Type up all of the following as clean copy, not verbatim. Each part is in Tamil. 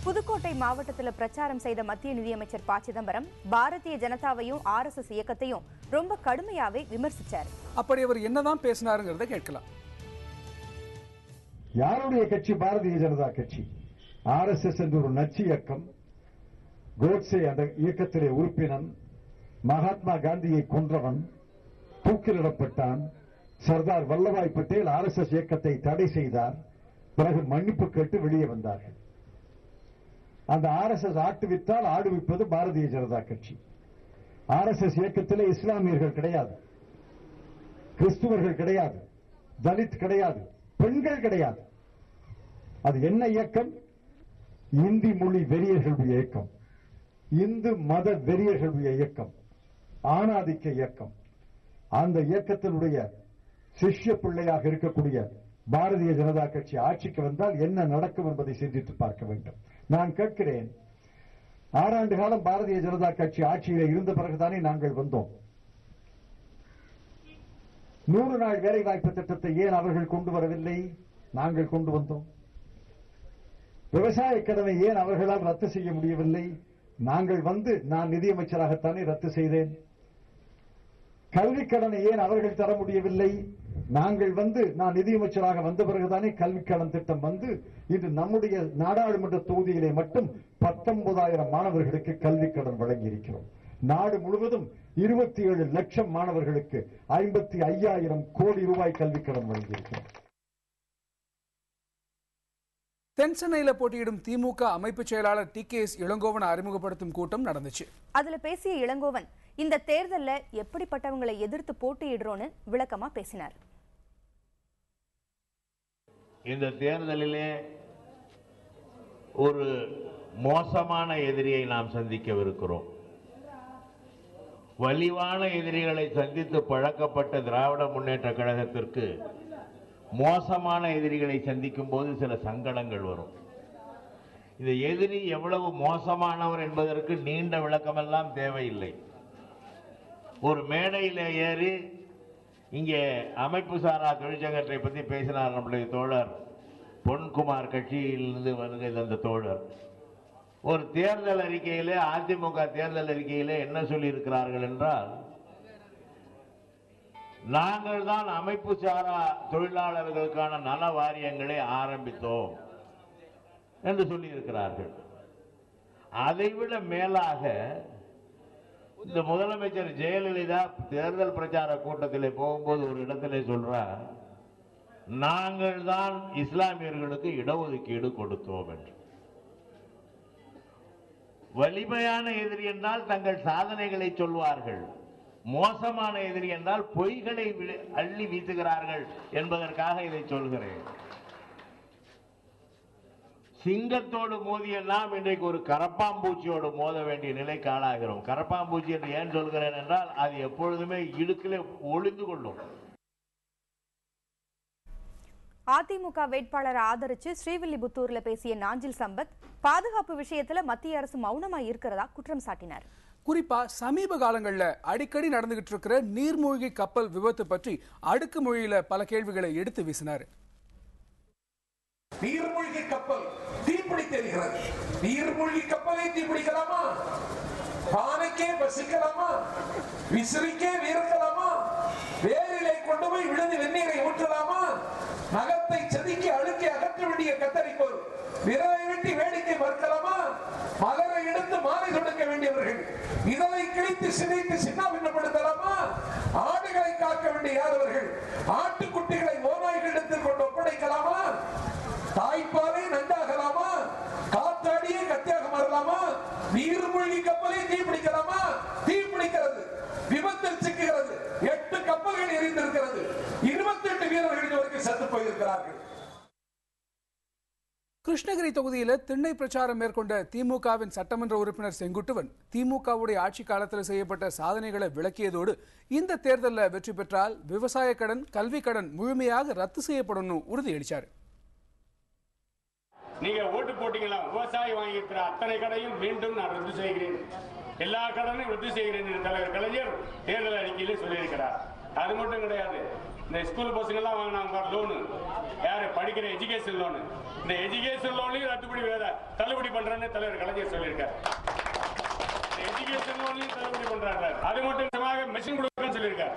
புதுக்கோட்டை மாவட்டத்தில் பிரச்சாரம் செய்த மத்திய நிதியமைச்சர் ப சிதம்பரம் பாரதிய ஜனதாவையும் RSS இயக்கத்தையும் ரொம்ப கடுமையாவே விமர்சிச்சார். அப்படி அவர் என்னதான் பேசினாருங்கிறத கேட்கலாம். யாருடைய கட்சி? பாரதிய ஜனதா கட்சி. RSS என்ற ஒரு நச்சு இயக்கம். கோட்சே அந்த இயக்கத்திலே உறுப்பினன், மகாத்மா காந்தியை கொன்றவன், தூக்கிலிடப்பட்டான். சர்தார் வல்லபாய் பட்டேல் RSS இயக்கத்தை தடை செய்தார். பிறகு மன்னிப்பு கேட்டு வெளியே வந்தார்கள். அந்த RSS ஆட்டுவித்தால் ஆடுவிப்பது பாரதிய ஜனதா கட்சி. RSS இயக்கத்திலே இஸ்லாமியர்கள் கிடையாது, கிறிஸ்துவர்கள் கிடையாது, தலித் கிடையாது, பெண்கள் கிடையாது. அது என்ன இயக்கம்? இந்தி மொழி வெறியர்களுடைய இயக்கம், இந்து மத வெறியர்களுடைய இயக்கம், ஆணாதிக்க இயக்கம். அந்த இயக்கத்தினுடைய சிஷ்ய பிள்ளையாக இருக்கக்கூடிய பாரதிய ஜனதா கட்சி ஆட்சிக்கு வந்தால் என்ன நடக்கும் என்பதை சிந்தித்து பார்க்க வேண்டும். நான் கேட்கிறேன், 6 ஆண்டு காலம் பாரதிய ஜனதா கட்சி ஆட்சியில் இருந்த பிறகுதானே நாங்கள் வந்தோம். 100 நாள் வேலை வாய்ப்பு திட்டத்தை ஏன் அவர்கள் கொண்டு வரவில்லை? நாங்கள் கொண்டு வந்தோம். விவசாய கடனை ஏன் அவர்களால் ரத்து செய்ய முடியவில்லை? நாங்கள் வந்து நான் நிதியமைச்சராகத்தானே ரத்து செய்தேன். கல்விக் கடனை ஏன் அவர்கள் தர முடியவில்லை? நாங்கள் வந்து நான் நிதியமைச்சராக வந்த பிறகுதானே கல்விக் கடன் திட்டம் வந்து இன்று நம்முடைய நாடாளுமன்ற தொகுதியிலே மட்டும் 19,000 மாணவர்களுக்கு கல்விக் கடன் வழங்கி இருக்கிறோம். நாடு முழுவதும் 27 லட்சம் மாணவர்களுக்கு 55,000 கோடி ரூபாய் கல்விக் கடன் வழங்கி இருக்கிறோம். தென்சென்னையில போட்டியிடும் திமுக அமைப்பு செயலாளர் TKS இளங்கோவன் அறிமுகப்படுத்தும் கூட்டம் நடந்துச்சு. அதுல பேசிய இளங்கோவன் இந்த தேர்தல்ல எப்படிப்பட்டவங்களை எதிர்த்து போட்டியிடுறோன்னு விளக்கமா பேசினார். இந்த தேர்தலிலே ஒரு மோசமான எதிரியை நாம் சந்திக்கவிருக்கிறோம். வலிவான எதிரிகளை சந்தித்து பழக்கப்பட்ட திராவிட முன்னேற்ற கழகத்திற்கு மோசமான எதிரிகளை சந்திக்கும் போது சில சங்கடங்கள் வரும். இந்த எதிரி எவ்வளவு மோசமானவர் என்பதற்கு நீண்ட விளக்கமெல்லாம் தேவையில்லை. ஒரு மேடையில் ஏறி இங்கே அமைப்பு சாரா தொழிற்சங்கத்தை பற்றி பேசினார் நம்முடைய தோழர் பொன்குமார், கட்சியிலிருந்து வருகை தந்த தோழர். ஒரு தேர்தல் அறிக்கையிலே, அதிமுக தேர்தல் அறிக்கையிலே என்ன சொல்லியிருக்கிறார்கள் என்றால், நாங்கள் தான் அமைப்பு சாரா தொழிலாளர்களுக்கான நல வாரியங்களை ஆரம்பித்தோம் என்று சொல்லியிருக்கிறார்கள். அதைவிட மேலாக இந்த முதலமைச்சர் ஜெயலலிதா தேர்தல் பிரச்சார கூட்டத்தில் போகும்போது ஒரு இடத்திலே சொல்றார், நாங்கள் தான் இஸ்லாமியர்களுக்கு இடஒதுக்கீடு கொடுத்தோம் என்று. வலிமையான எதிரி என்றால் தங்கள் சாதனைகளை சொல்வார்கள், மோசமான எதிரி என்றால் பொய்களை அள்ளி வீசுகிறார்கள் என்பதற்காக இதை சொல்கிறேன். சிங்கத்தோடு மோதியெல்லாம் இன்றைக்கு ஒரு கரப்பாம்பூச்சியோடு மோத வேண்டிய நிலைக்கு ஆளாகிறோம். கரப்பாம்பூச்சி என்று ஏன் சொல்கிறேன் என்றால் அது எப்பொழுதுமே இடுக்கிலே ஒளிந்து கொள்ளும். அதிமுக வேட்பாளரை ஆதரிச்சு ஸ்ரீவில்லிபுத்தூர்ல பேசிய நாஞ்சில் சம்பத் பாதுகாப்பு விஷயத்துல மத்திய அரசு மௌனமா இருக்கிறதா குற்றம் சாட்டினார். குறிப்பா சமீப காலங்களில் அடிக்கடி நடந்துகிட்டு இருக்கிற நீர்மூழ்கி கப்பல் விபத்து பற்றி அடுக்கு மொழியில பல கேள்விகளை எடுத்து வீசினார். நீர்மூழ்கி கப்பல் தீப்பிடித்திருக்கிறது. நீர்மூழ்கி கப்பலை தீப்பிடிக்கலாமா? பானைக்கே வசிக்கலாமா? விசிறிக்கே வீர்க்கலாமா? வேரிலை கொண்டு போய் விழுந்து வெந்நீரை ஊற்றலாமா? நகத்தை செதுக்கி அழுக்கி அகற்ற வேண்டிய கத்தரிக்கோள் விரலை வெட்டி வேடிக்கை மறுக்கலாமா? மலரை எடுத்து மாலை தொடுக்க வேண்டியவர்கள் இதனை கிழித்து சிதைத்து சின்னாபின்னப்படுத்தலாமா? ஆடுகளை காக்க வேண்டிய யாதவர்கள் ஆட்டுக்குட்டிகளை ஓநாய்களிடத்தில் கொண்டு ஒப்படைக்கலாமா? தாய்ப்பாலை நண்டாகலாமா? காத்தாடியே கத்தியாக மாறலாமா? நீர்மூழ்கி கப்பலை தீப்பிடிக்கலாமா? தீப்பிடிக்கிறது, விபத்தில் சிக்குகிறது. 8 கப்பல்கள் எரிந்திருக்கிறது. 28 வீரர்கள் இதுவரைக்கும் செத்து போயிருக்கிறார்கள். கிருஷ்ணகிரி தொகுதியில் திண்ணை பிரச்சாரம் மேற்கொண்ட திமுகவின் சட்டமன்ற உறுப்பினர் செங்குட்டுவன் திமுகவுடைய ஆட்சி காலத்தில் செய்யப்பட்ட சாதனைகளை விளக்கியதோடு இந்த தேர்தலில் வெற்றி பெற்றால் விவசாய கடன், கல்வி கடன் முழுமையாக ரத்து செய்யப்படும் உறுதியளித்தார். நீங்க ஓட்டு போட்டீங்களா? விவசாயி வாங்கியிருக்கிற அத்தனை கடையும் மீண்டும் நான் ரத்து செய்கிறேன், எல்லா கடனையும் ரத்து செய்கிறேன் என்று தலைவர் கலைஞர் தேர்தல் அறிக்கையிலே சொல்லியிருக்கிறார். அது மட்டும் கிடையாது, இந்த ஸ்கூல் பசங்க எல்லாம் வாங்கினாங்க லோனு, யாரு படிக்கிற எஜுகேஷன் லோனு, இந்த எஜுகேஷன் லோன்லையும் தள்ளுபடி பண்றேன்னு தலைவர் கலைஞர் சொல்லியிருக்காரு. எஜுகேஷன் லோன்லையும் தள்ளுபடி பண்றாங்க. அது மட்டும் இல்லாம மெஷின் கொடுக்கறேன்னு சொல்லியிருக்காரு.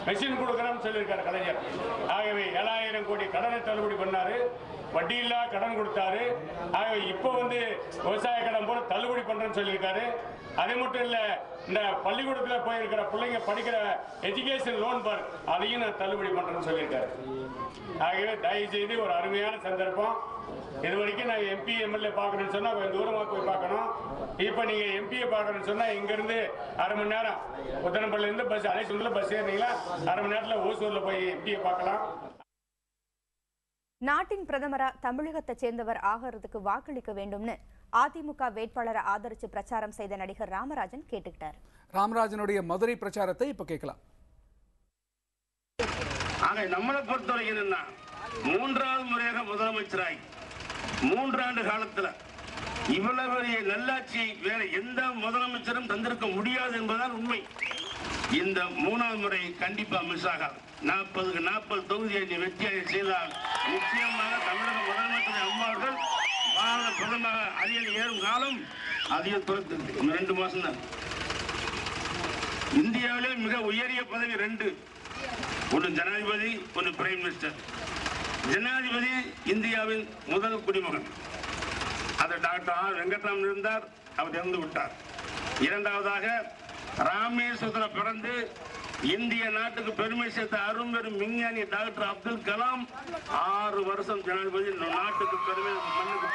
மெஷின் கொடுக்கறோம்னு சொல்லியிருக்காரு கலைஞர். ஆகவே 7000 கோடி கடனை தள்ளுபடி பண்ணாரு, வட்டி இல்லா கடன் கொடுத்தாரு. ஆகவே இப்போ விவசாய கடன் போல தள்ளுபடி பண்றேன்னு சொல்லியிருக்காரு. அது மட்டும் இல்ல, இந்த பள்ளிக்கூடத்தில் போயிருக்கிற பிள்ளைங்க படிக்கிற எஜுகேஷன் லோன் பார் அதையும் நான் தள்ளுபடி பண்றேன்னு சொல்லியிருக்காரு. ஆகவே தயவு செய்து ஒரு அருமையான சந்தர்ப்பம். இது வரைக்கும் நான் எம்பி எம்எல்ஏ பார்க்கணும்னு சொன்னா கொஞ்சம் தூரமா போய் பார்க்கணும். இப்ப நீங்க எம்பியை பார்க்கணும்னு சொன்னா இங்க இருந்து அரை மணி நேரம் உத்தரம்பள்ளில இருந்து பஸ் அலைசூர்ல பஸ் ஏறினீங்களா அரை மணி நேரத்துல ஓசூர்ல போய் எம்பியை பார்க்கலாம். நாட்டின் பிரதமரா தமிழகத்தை சேர்ந்தவர் ஆகிறதுக்கு வாக்களிக்க வேண்டும்னு அதிமுக வேட்பாளரை ஆதரிச்சு பிரச்சாரம் செய்த நடிகர் ராமராஜன் கேட்டுக்கிட்டார். ராமராஜனுடைய மதுரை பிரச்சாரத்தை இப்ப கேட்கலாம். நம்மளை பொறுத்தவரைக்கும் என்னன்னா, 3வது முறையாக முதலமைச்சராய் 3 ஆண்டு காலத்துல இவ்வளவு பெரிய நல்லாட்சி வேற எந்த முதலமைச்சரும் தந்திருக்க முடியாது என்பதுதான் உண்மை. இந்த 3வது முறை கண்டிப்பா மிஸ் ஆகாது. 40க்கு 40 தொகுதியை வெற்றியாக செய்தால் நிச்சயமாக தமிழக முதலமைச்சர் அம்மா அவர்கள் பாரத பிரதமராக அரியணை ஏறும் காலம் அதிக துரத்து 2 மாசம் தான். இந்தியாவிலே மிக உயரிய பதவி 2, ஒன்று ஜனாதிபதி, ஒன்று பிரைம் மினிஸ்டர். ஜனாதிபதி இந்தியாவின் முதல் குடிமகன். அது டாக்டர் ஆர் வெங்கட்ராமன் இருந்தார், அவர் இறந்து விட்டார். 2வதாக ராமேஸ்வரத்தில் பிறந்து இந்திய நாட்டுக்கு பெருமை சேர்த்த அரும்பெரும் விஞ்ஞானி டாக்டர் அப்துல் கலாம் 6 வருஷம் ஜனாதிபதி நாட்டுக்கு பெருமை மண்ணுக்கு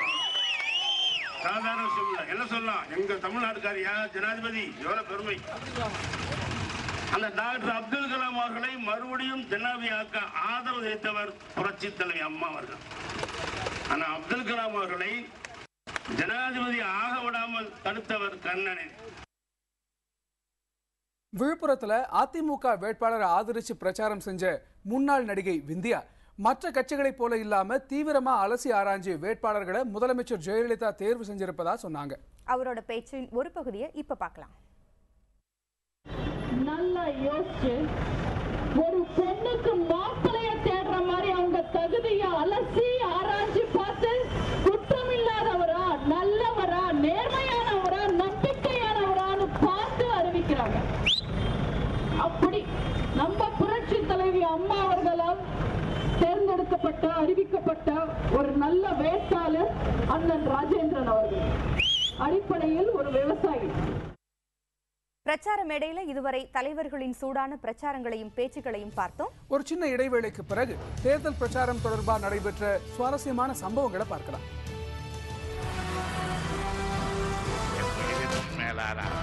சாதாரண விஷயம் என்ன சொல்லலாம். எங்க தமிழ்நாட்டுக்காரியா ஜனாதிபதி எவ்வளவு பெருமை. அந்த டாக்டர் அப்துல் கலாம் அவர்களை மறுபடியும் ஜனாதிபதியாக்க ஆதரவு தெரிவித்தவர் புரட்சி தலைவி அம்மா அவர்கள். ஆனா அப்துல் கலாம் அவர்களை ஜனாதிபதி ஆக விடாமல் தடுத்தவர் கண்ணனே. விழுப்புரத்துல அதிமுக வேட்பாளரை ஆதரிச்சு பிரச்சாரம் செஞ்ச முன்னாள் நடிகை விந்தியா மற்ற கட்சிகளைப் போல இல்லாம தீவிரமா அலசி ஆராய்ச்சி வேட்பாளர்களை முதலமைச்சர் ஜெயலலிதா தேர்வு செஞ்சிருப்பதா சொன்னாங்க. அவரோட பேச்சின் ஒரு பகுதியை இப்ப பார்க்கலாம். நல்லா யோசிச்சு ஒரு பொண்ணுக்கு மாப்பிளைய தேடுற மாதிரி அவங்க தகுதியை அலசி ஆராய்ச்சி பார்த்து குற்றம் இல்லாதவரா, நல்லவரா, நேர்மையானவரா, நம்பிக்கையானவரான்னு பார்த்து அறிவிக்கிறாங்க. அப்படி நம்ம புரட்சி தலைவி அம்மா அவர்களால் தேர்ந்தெடுக்கப்பட்ட அறிவிக்கப்பட்ட ஒரு நல்ல வேட்பாளர் அண்ணன் ராஜேந்திரன் அவர்கள். அடிப்படையில் ஒரு விவசாயி. பிரச்சார மேடையில இதுவரை தலைவர்களின் சூடான பிரச்சாரங்களையும் பேச்சுக்களையும் பார்த்தோம். ஒரு சின்ன இடைவேளைக்கு பிறகு தேர்தல் பிரச்சாரம் தொடர்பாக நடைபெற்ற சுவாரஸ்யமான சம்பவங்களை பார்க்கலாம். மேலாளர்